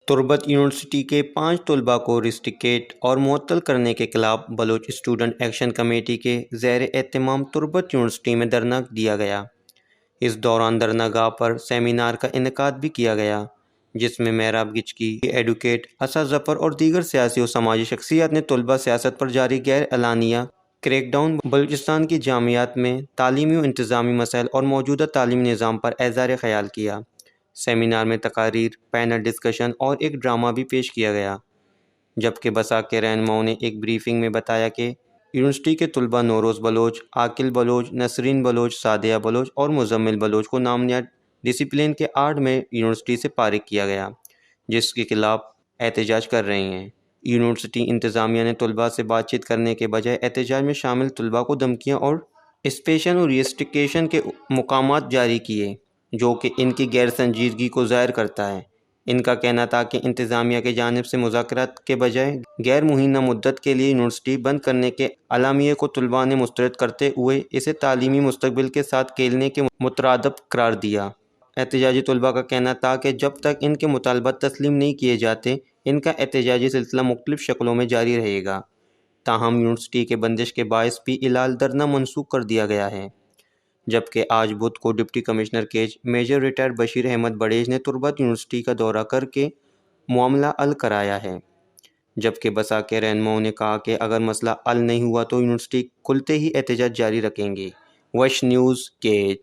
تربت university کے 5 طلباء کو ریسٹیکیٹ اور معطل کرنے کے خلاف بلوچ اسٹوڈنٹ ایکشن کمیٹی کے زیر اہتمام تربت یونیورسٹی میں دھرنا دیا گیا۔ اس دوران دھرنا گاہ پر سیمینار کا انعقاد بھی کیا گیا، جس میں محراب گچکی، ایڈوکیٹ اسد ظفر اور دیگر سیاسی و سماجی شخصیات نے طلبہ سیاست پر جاری غیر اعلانیہ کریک ڈاؤن، بلوچستان کی جامعات میں تعلیمی و انتظامی مسائل اور موجودہ تعلیمی نظام پر اظہار خیال کیا۔ سیمینار میں تقاریر، پینل ڈسکشن اور ایک ڈرامہ بھی پیش کیا گیا، جبکہ بساک کے رہنماؤں نے ایک بریفنگ میں بتایا کہ یونیورسٹی کے طلباء نوروز بلوچ، عاقل بلوچ، نسرین بلوچ، سعدیہ بلوچ اور مزمل بلوچ کو نامنیات ڈسپلن کے آڑ میں یونیورسٹی سے فارغ کیا گیا، جس کے خلاف احتجاج کر رہے ہیں۔ یونیورسٹی انتظامیہ نے طلباء سے بات چیت کرنے کے بجائے احتجاج میں شامل طلباء کو دھمکیاں اور اسپیشن اور ریسٹرکشن کے مقامات جاری کیے، جو کہ ان کی غیر سنجیدگی کو ظاہر کرتا ہے۔ ان کا کہنا تھا کہ انتظامیہ کی جانب سے مذاکرات کے بجائے غیر معینہ مدت کے لیے یونیورسٹی بند کرنے کے اعلامیے کو طلباء نے مسترد کرتے ہوئے اسے تعلیمی مستقبل کے ساتھ کھیلنے کے مترادف قرار دیا۔ احتجاجی طلباء کا کہنا تھا کہ جب تک ان کے مطالبات تسلیم نہیں کیے جاتے، ان کا احتجاجی سلسلہ مختلف شکلوں میں جاری رہے گا۔ تاہم یونیورسٹی کے بندش کے باعث فی الحال دھرنا منسوخ کر دیا گیا ہے، جبکہ آج بدھ کو deputy commissioner Kech major retired Bashir Ahmed Bareech نے تربت یونیورسٹی کا دورہ کر کے معاملہ حل کرایا ہے، جبکہ بساک کے رہنماؤں نے کہا کہ اگر مسئلہ حل نہیں ہوا تو یونیورسٹی کھلتے ہی احتجاج جاری رکھیں گے۔ وش نیوز کیج۔